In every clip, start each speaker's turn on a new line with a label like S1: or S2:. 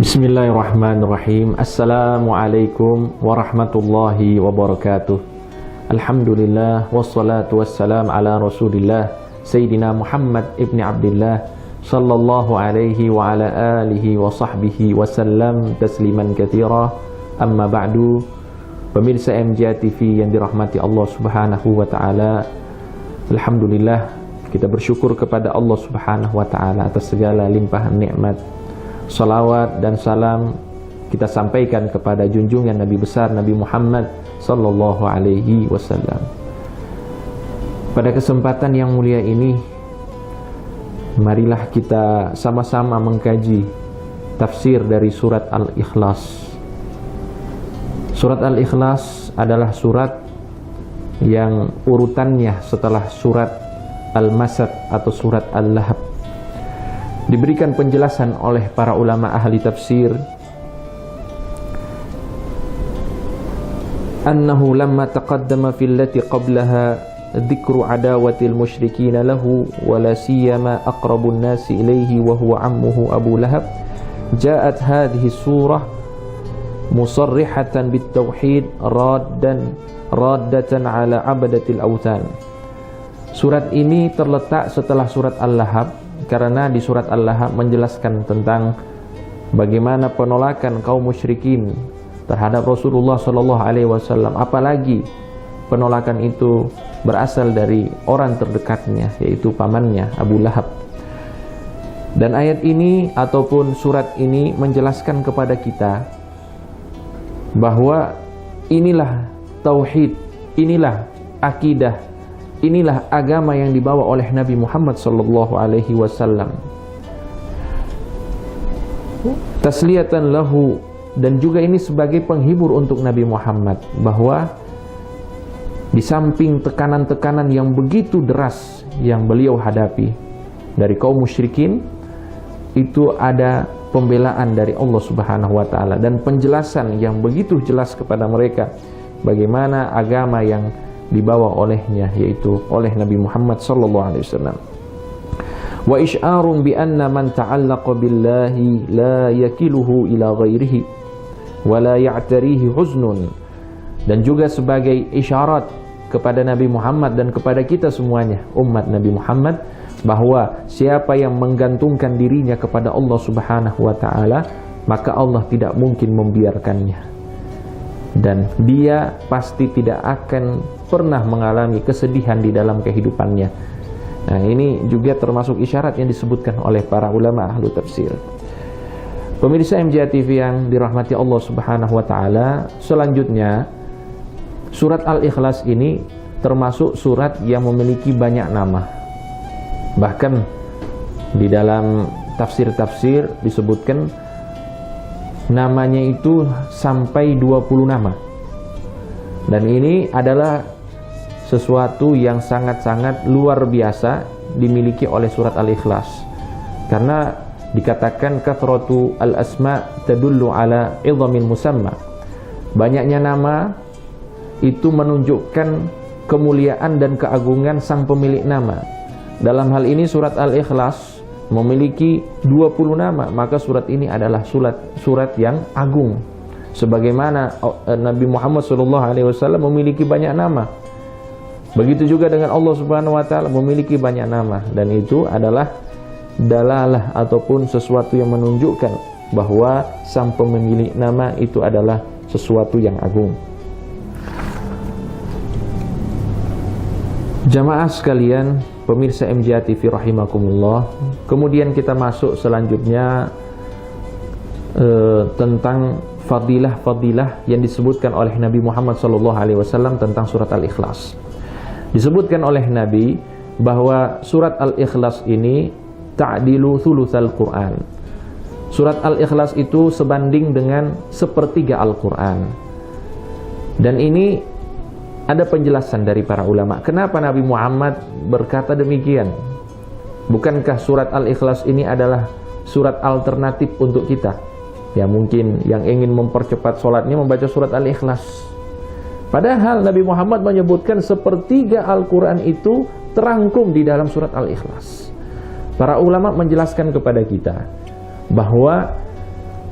S1: Bismillahirrahmanirrahim. Assalamualaikum warahmatullahi wabarakatuh. Alhamdulillah wassalatu wassalam ala Rasulillah Sayyidina Muhammad ibni Abdillah sallallahu alaihi wa ala alihi wa sahbihi wasallam tasliman katsira. Amma ba'du. Pemirsa MJA TV yang dirahmati Allah Subhanahu wa taala. Alhamdulillah, kita bersyukur kepada Allah Subhanahu wa taala atas segala limpahan nikmat. Salawat dan salam kita sampaikan kepada junjungan Nabi besar Nabi Muhammad sallallahu alaihi wasallam. Pada kesempatan yang mulia ini, marilah kita sama-sama mengkaji tafsir dari surat Al-Ikhlas. Surat Al-Ikhlas adalah surat yang urutannya setelah surat Al-Masad atau surat Al-Lahab. Diberikan penjelasan oleh para ulama ahli tafsir annahu lamma taqaddama fil lati qablaha dzikru adawatil musyrikin lahu wa la siyama aqrabun nasi ilaihi wa huwa ammuhu Abu Lahab, ja'at hadhihi surah musarrihatan bit tauhid raddatan ala abadatil awthan. Surat ini terletak setelah surat Al-Lahab karena di surat Al-Lahab menjelaskan tentang bagaimana penolakan kaum musyrikin terhadap Rasulullah sallallahu alaihi wasallam, apalagi penolakan itu berasal dari orang terdekatnya, yaitu pamannya Abu Lahab. Dan ayat ini ataupun surat ini menjelaskan kepada kita bahwa inilah tauhid, inilah akidah, inilah agama yang dibawa oleh Nabi Muhammad sallallahu alaihi wasallam. Tasliyatan lahu, dan juga ini sebagai penghibur untuk Nabi Muhammad bahwa di samping tekanan-tekanan yang begitu deras yang beliau hadapi dari kaum musyrikin, itu ada pembelaan dari Allah Subhanahu wa taala dan penjelasan yang begitu jelas kepada mereka bagaimana agama yang dibawa olehnya, yaitu oleh Nabi Muhammad sallallahu alaihi wasallam. Wa isy'arun bi anna man ta'allaqa billahi la yakiluhu ila ghairihi wa la ya'tarihi huznun, dan juga sebagai isyarat kepada Nabi Muhammad dan kepada kita semuanya umat Nabi Muhammad bahwa siapa yang menggantungkan dirinya kepada Allah Subhanahu wa taala, maka Allah tidak mungkin membiarkannya, dan dia pasti tidak akan pernah mengalami kesedihan di dalam kehidupannya. Nah, ini juga termasuk isyarat yang disebutkan oleh para ulama ahlu tafsir. Pemirsa MJA TV yang dirahmati Allah Subhanahu wa taala, selanjutnya surat Al-Ikhlas ini termasuk surat yang memiliki banyak nama. Bahkan di dalam tafsir-tafsir disebutkan namanya itu sampai 20 nama. Dan ini adalah sesuatu yang sangat-sangat luar biasa dimiliki oleh surat Al-Ikhlas, karena dikatakan kathratu al-asma tadullu ala idhamil musamma. Banyaknya nama itu menunjukkan kemuliaan dan keagungan sang pemilik nama. Dalam hal ini surat Al-Ikhlas memiliki 20 nama, maka surat ini adalah surat yang agung. Sebagaimana Nabi Muhammad SAW memiliki banyak nama, begitu juga dengan Allah Subhanahu wa taala memiliki banyak nama, dan itu adalah dalalah ataupun sesuatu yang menunjukkan bahwa sang pemilik nama itu adalah sesuatu yang agung. Jamaah sekalian, pemirsa MJA TV rahimakumullah, kemudian kita masuk selanjutnya tentang fadilah-fadilah yang disebutkan oleh Nabi Muhammad SAW tentang surat Al-Ikhlas. Disebutkan oleh Nabi bahwa surat Al-Ikhlas ini ta'dilu thulutsal Quran. Surat Al-Ikhlas itu sebanding dengan sepertiga Al-Quran. Dan ini ada penjelasan dari para ulama kenapa Nabi Muhammad berkata demikian. Bukankah surat Al-Ikhlas ini adalah surat alternatif untuk kita? Ya, mungkin yang ingin mempercepat sholatnya membaca surat Al-Ikhlas. Padahal Nabi Muhammad menyebutkan sepertiga Al-Quran itu terangkum di dalam surat Al-Ikhlas. Para ulama menjelaskan kepada kita bahwa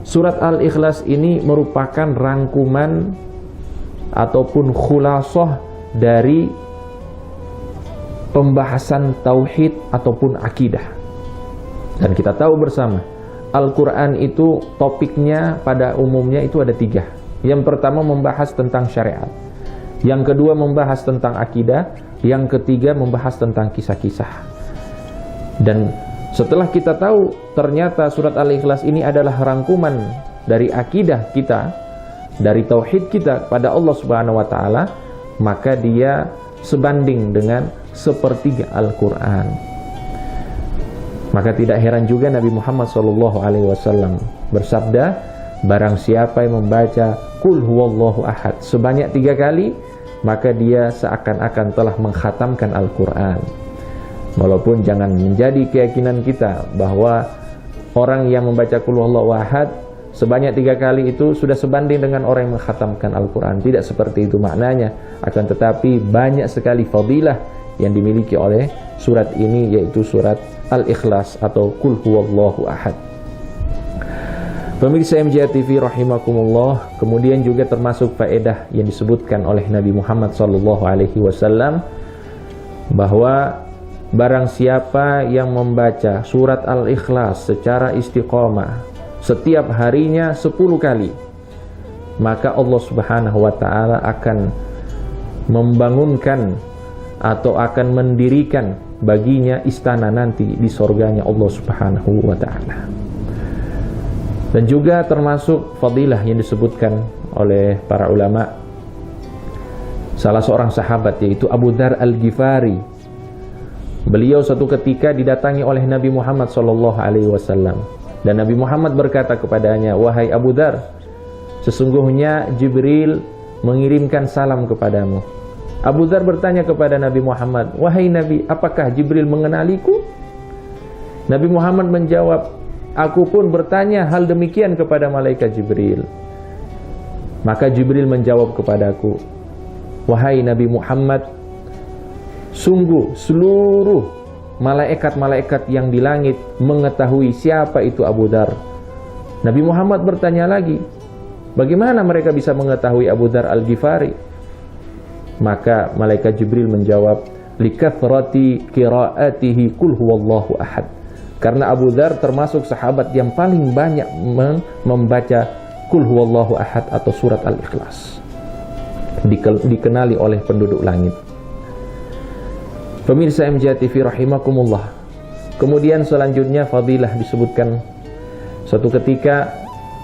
S1: Surat Al-Ikhlas ini merupakan rangkuman ataupun khulasah dari pembahasan tauhid ataupun akidah. Dan kita tahu bersama, Al-Quran itu topiknya pada umumnya itu ada 3. Yang pertama membahas tentang syariat, yang kedua membahas tentang akidah, yang ketiga membahas tentang kisah-kisah. Dan setelah kita tahu ternyata surat Al-Ikhlas ini adalah rangkuman dari akidah kita, dari tauhid kita pada Allah Subhanahu wa taala, maka dia sebanding dengan sepertiga Al-Quran. Maka tidak heran juga Nabi Muhammad SAW bersabda, barang siapa yang membaca Qul huwallahu ahad sebanyak 3 kali, maka dia seakan-akan telah mengkhatamkan Al-Quran. Walaupun jangan menjadi keyakinan kita bahwa orang yang membaca Qul huwallahu ahad sebanyak 3 kali itu sudah sebanding dengan orang yang mengkhatamkan Al-Quran. Tidak seperti itu maknanya. Akan tetapi banyak sekali fadilah yang dimiliki oleh surat ini, yaitu surat Al-Ikhlas atau Qul huwallahu ahad. Pemirsa MJA TV rahimakumullah, kemudian juga termasuk faedah yang disebutkan oleh Nabi Muhammad SAW bahwa barang siapa yang membaca surat Al-Ikhlas secara istiqamah setiap harinya 10 kali, maka Allah Subhanahu wa taala akan membangunkan atau akan mendirikan baginya istana nanti di surganya Allah Subhanahu wa taala. Dan juga termasuk fadilah yang disebutkan oleh para ulama, salah seorang sahabat yaitu Abu Dzar Al-Ghifari. Beliau suatu ketika didatangi oleh Nabi Muhammad SAW, dan Nabi Muhammad berkata kepadanya, wahai Abu Dzar, sesungguhnya Jibril mengirimkan salam kepadamu. Abu Dzar bertanya kepada Nabi Muhammad, wahai Nabi, apakah Jibril mengenaliku? Nabi Muhammad menjawab, aku pun bertanya hal demikian kepada malaikat Jibril. Maka Jibril menjawab kepadaku, wahai Nabi Muhammad, sungguh seluruh malaikat-malaikat yang di langit mengetahui siapa itu Abu Dzar. Nabi Muhammad bertanya lagi, bagaimana mereka bisa mengetahui Abu Dzar Al-Ghifari? Maka malaikat Jibril menjawab, likathrati qiraatihi qul huwallahu ahad. Karena Abu Dzar termasuk sahabat yang paling banyak membaca qul huwallahu ahad atau surat Al-Ikhlas, dikenali oleh penduduk langit. Pemirsa MJA TV rahimakumullah, kemudian selanjutnya fadilah disebutkan, suatu ketika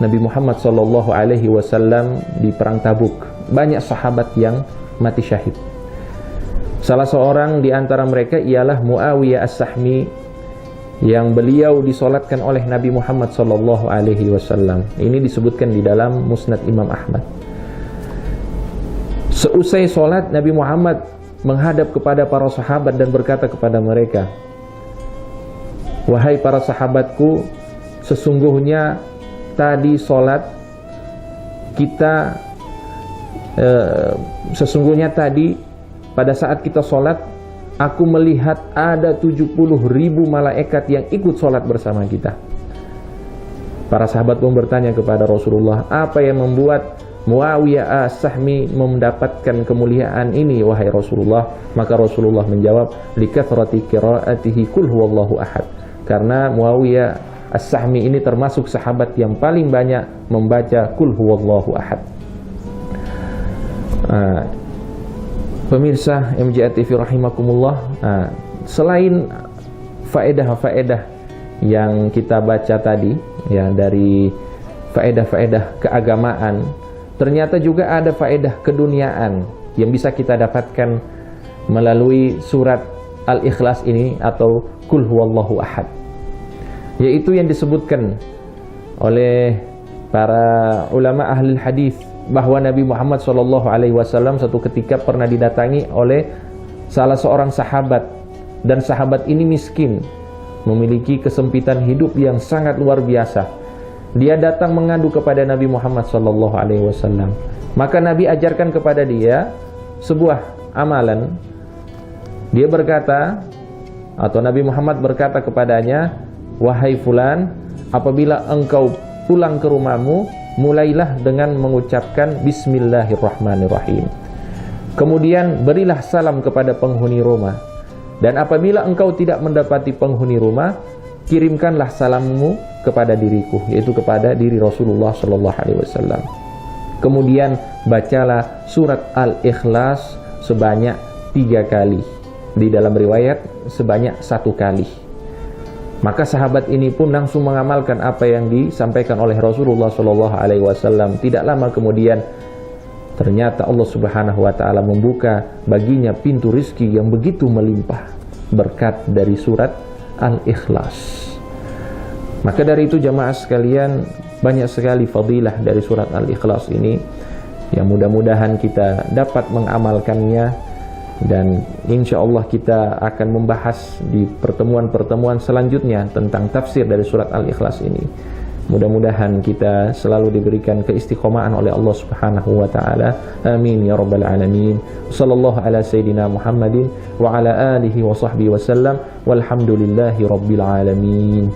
S1: Nabi Muhammad SAW di perang Tabuk, banyak sahabat yang mati syahid. Salah seorang di antara mereka ialah Muawiyah As-Sahmi, yang beliau disolatkan oleh Nabi Muhammad SAW. Ini disebutkan di dalam Musnad Imam Ahmad. Seusai solat, Nabi Muhammad menghadap kepada para sahabat dan berkata kepada mereka, wahai para sahabatku, sesungguhnya tadi solat kita, sesungguhnya tadi pada saat kita solat, aku melihat ada 70.000 malaikat yang ikut sholat bersama kita. Para sahabat pun bertanya kepada Rasulullah, apa yang membuat Muawiyah As-Sahmi mendapatkan kemuliaan ini, wahai Rasulullah? Maka Rasulullah menjawab, likathrati qiraatihi qul huwallahu ahad. Karena Muawiyah As-Sahmi ini termasuk sahabat yang paling banyak membaca qul huwallahu ahad. Pemirsa MJA TV rahimakumullah, selain faedah-faedah yang kita baca tadi, ya, dari faedah-faedah keagamaan, ternyata juga ada faedah keduniaan yang bisa kita dapatkan melalui surat Al-Ikhlas ini atau Qul huwallahu ahad, yaitu yang disebutkan oleh para ulama ahli hadis bahwa Nabi Muhammad SAW satu ketika pernah didatangi oleh salah seorang sahabat, dan sahabat ini miskin, memiliki kesempitan hidup yang sangat luar biasa. Dia datang mengadu kepada Nabi Muhammad SAW. Maka Nabi ajarkan kepada dia sebuah amalan. Dia berkata, atau Nabi Muhammad berkata kepadanya, wahai fulan, apabila engkau pulang ke rumahmu, mulailah dengan mengucapkan Bismillahirrahmanirrahim. Kemudian berilah salam kepada penghuni rumah. Dan apabila engkau tidak mendapati penghuni rumah, kirimkanlah salammu kepada diriku, yaitu kepada diri Rasulullah SAW. Kemudian bacalah surat Al-Ikhlas sebanyak 3 kali. Di dalam riwayat sebanyak 1 kali. Maka sahabat ini pun langsung mengamalkan apa yang disampaikan oleh Rasulullah SAW. Tidak lama kemudian ternyata Allah Subhanahu wa taala membuka baginya pintu rizki yang begitu melimpah berkat dari surat Al-Ikhlas. Maka dari itu jamaah sekalian, banyak sekali fadilah dari surat Al-Ikhlas ini yang mudah-mudahan kita dapat mengamalkannya, dan insya Allah kita akan membahas di pertemuan-pertemuan selanjutnya tentang tafsir dari surat Al-Ikhlas ini. Mudah-mudahan kita selalu diberikan keistiqomahan oleh Allah Subhanahu wa taala. Amin ya rabbal alamin. Sallallahu ala sayidina Muhammadin wa ala alihi wa sahbihi wasallam. Walhamdulillahi rabbil alamin.